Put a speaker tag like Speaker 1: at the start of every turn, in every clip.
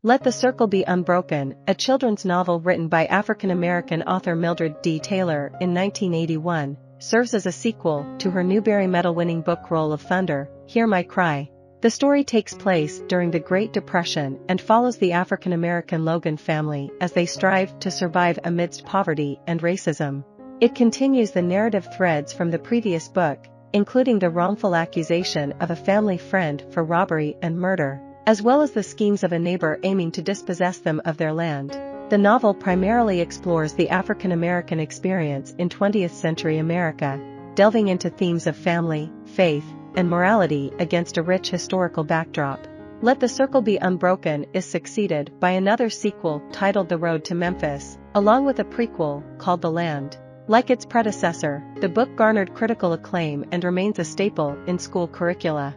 Speaker 1: Let the Circle Be Unbroken, a children's novel written by African-American author Mildred D. Taylor in 1981, serves as a sequel to her Newbery Medal-winning book Roll of Thunder, Hear My Cry. The story takes place during the Great Depression and follows the African-American Logan family as they strive to survive amidst poverty and racism. It continues the narrative threads from the previous book, including the wrongful accusation of a family friend for robbery and murder, as well as the schemes of a neighbor aiming to dispossess them of their land. The novel primarily explores the African-American experience in 20th century America, delving into themes of family, faith, and morality against a rich historical backdrop. Let the Circle Be Unbroken is succeeded by another sequel titled The Road to Memphis, along with a prequel called The Land. Like its predecessor, the book garnered critical acclaim and remains a staple in school curricula.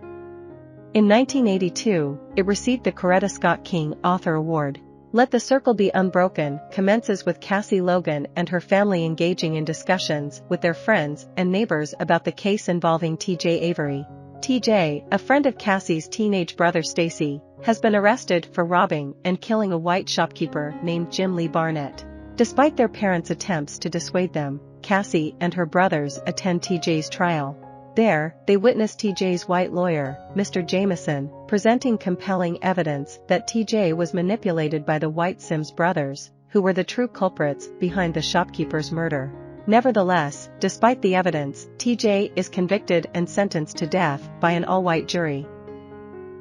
Speaker 1: In 1982, it received the Coretta Scott King Author Award. Let the Circle Be Unbroken commences with Cassie Logan and her family engaging in discussions with their friends and neighbors about the case involving T.J. Avery. T.J., a friend of Cassie's teenage brother Stacy, has been arrested for robbing and killing a white shopkeeper named Jim Lee Barnett. Despite their parents' attempts to dissuade them, Cassie and her brothers attend T.J.'s trial. There, they witness T.J.'s white lawyer, Mr. Jameson, presenting compelling evidence that T.J. was manipulated by the White Sims brothers, who were the true culprits behind the shopkeeper's murder. Nevertheless, despite the evidence, T.J. is convicted and sentenced to death by an all-white jury.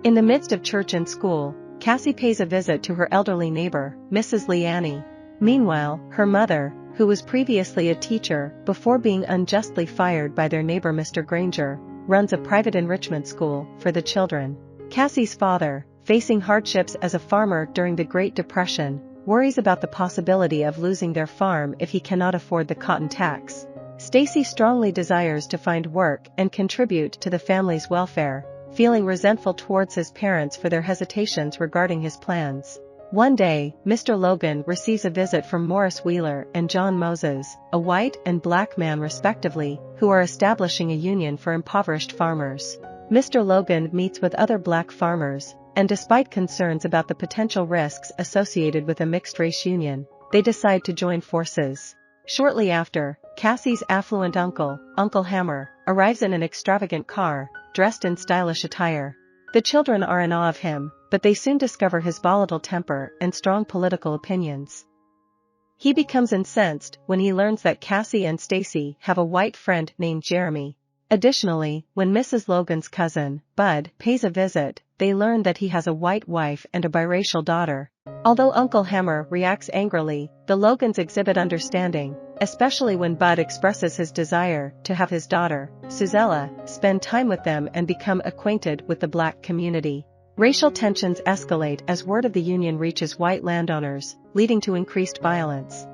Speaker 1: In the midst of church and school, Cassie pays a visit to her elderly neighbor, Mrs. Leanne. Meanwhile, her mother, who was previously a teacher before being unjustly fired by their neighbor Mr. Granger, runs a private enrichment school for the children. Cassie's father, facing hardships as a farmer during the Great Depression, worries about the possibility of losing their farm if he cannot afford the cotton tax. Stacy strongly desires to find work and contribute to the family's welfare, feeling resentful towards his parents for their hesitations regarding his plans. One day, Mr. Logan receives a visit from Morris Wheeler and John Moses, a white and black man respectively, who are establishing a union for impoverished farmers. Mr. Logan meets with other black farmers, and despite concerns about the potential risks associated with a mixed-race union, they decide to join forces. Shortly after, Cassie's affluent uncle, Uncle Hammer, arrives in an extravagant car, dressed in stylish attire. The children are in awe of him, but they soon discover his volatile temper and strong political opinions. He becomes incensed when he learns that Cassie and Stacy have a white friend named Jeremy. Additionally, when Mrs. Logan's cousin, Bud, pays a visit, they learn that he has a white wife and a biracial daughter. Although Uncle Hammer reacts angrily, the Logans exhibit understanding, especially when Bud expresses his desire to have his daughter, Suzella, spend time with them and become acquainted with the black community. Racial tensions escalate as word of the union reaches white landowners, leading to increased violence.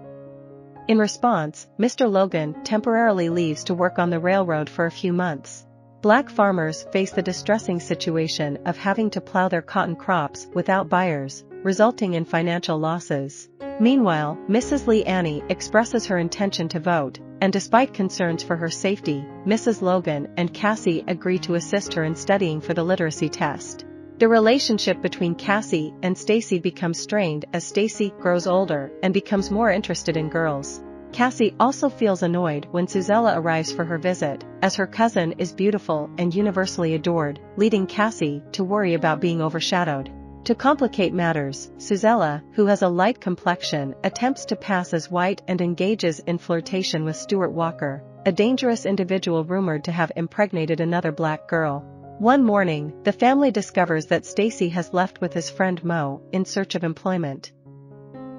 Speaker 1: In response, Mr. Logan temporarily leaves to work on the railroad for a few months. Black farmers face the distressing situation of having to plow their cotton crops without buyers, resulting in financial losses. Meanwhile, Mrs. Leanne expresses her intention to vote, and despite concerns for her safety, Mrs. Logan and Cassie agree to assist her in studying for the literacy test. The relationship between Cassie and Stacy becomes strained as Stacy grows older and becomes more interested in girls. Cassie also feels annoyed when Suzella arrives for her visit, as her cousin is beautiful and universally adored, leading Cassie to worry about being overshadowed. To complicate matters, Suzella, who has a light complexion, attempts to pass as white and engages in flirtation with Stuart Walker, a dangerous individual rumored to have impregnated another black girl. One morning, the family discovers that Stacy has left with his friend Mo in search of employment.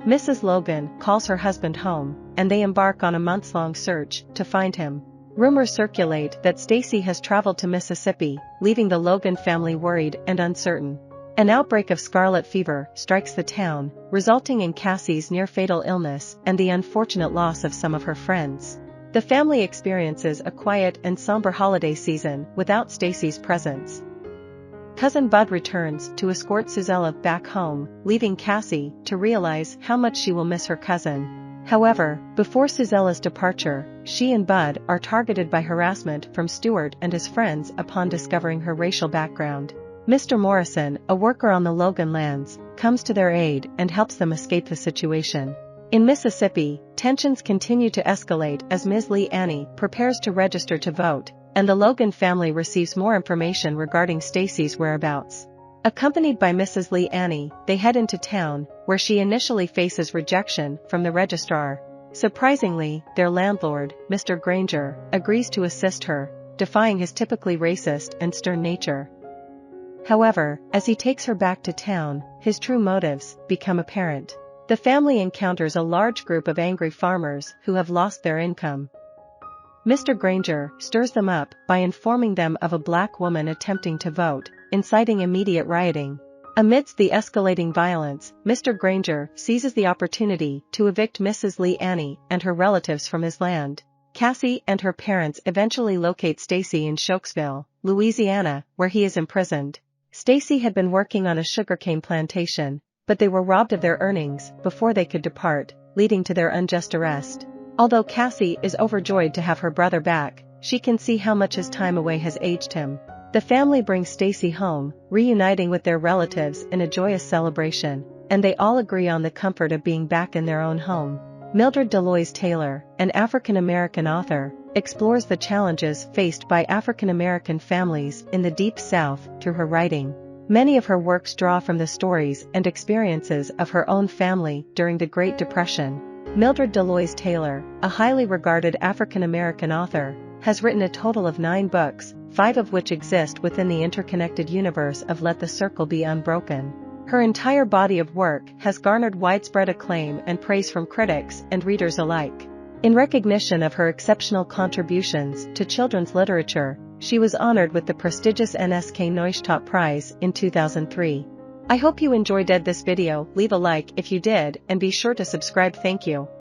Speaker 1: Mrs. Logan calls her husband home, and they embark on a months-long search to find him. Rumors circulate that Stacy has traveled to Mississippi, leaving the Logan family worried and uncertain. An outbreak of scarlet fever strikes the town, resulting in Cassie's near-fatal illness and the unfortunate loss of some of her friends. The family experiences a quiet and somber holiday season without Stacy's presence. Cousin Bud returns to escort Suzella back home, leaving Cassie to realize how much she will miss her cousin. However, before Suzella's departure, she and Bud are targeted by harassment from Stuart and his friends upon discovering her racial background. Mr. Morrison, a worker on the Logan lands, comes to their aid and helps them escape the situation. In Mississippi, tensions continue to escalate as Ms. Lee Annie prepares to register to vote, and the Logan family receives more information regarding Stacy's whereabouts. Accompanied by Mrs. Lee Annie, they head into town, where she initially faces rejection from the registrar. Surprisingly, their landlord, Mr. Granger, agrees to assist her, defying his typically racist and stern nature. However, as he takes her back to town, his true motives become apparent. The family encounters a large group of angry farmers who have lost their income. Mr. Granger stirs them up by informing them of a black woman attempting to vote, inciting immediate rioting. Amidst the escalating violence, Mr. Granger seizes the opportunity to evict Mrs. Lee Annie and her relatives from his land. Cassie and her parents eventually locate Stacy in Shokesville, Louisiana, where he is imprisoned. Stacy had been working on a sugarcane plantation, but they were robbed of their earnings before they could depart, leading to their unjust arrest. Although Cassie is overjoyed to have her brother back, she can see how much his time away has aged him. The family brings Stacy home, reuniting with their relatives in a joyous celebration, and they all agree on the comfort of being back in their own home. Mildred D. Taylor, an African-American author, explores the challenges faced by African-American families in the Deep South through her writing. Many of her works draw from the stories and experiences of her own family during the Great Depression. Mildred D. Taylor, a highly regarded African-American author, has written a total of 9 books, 5 of which exist within the interconnected universe of Let the Circle Be Unbroken. Her entire body of work has garnered widespread acclaim and praise from critics and readers alike. In recognition of her exceptional contributions to children's literature, she was honored with the prestigious NSK Neustadt Prize in 2003. I hope you enjoyed this video. Leave a like if you did and be sure to subscribe. Thank you.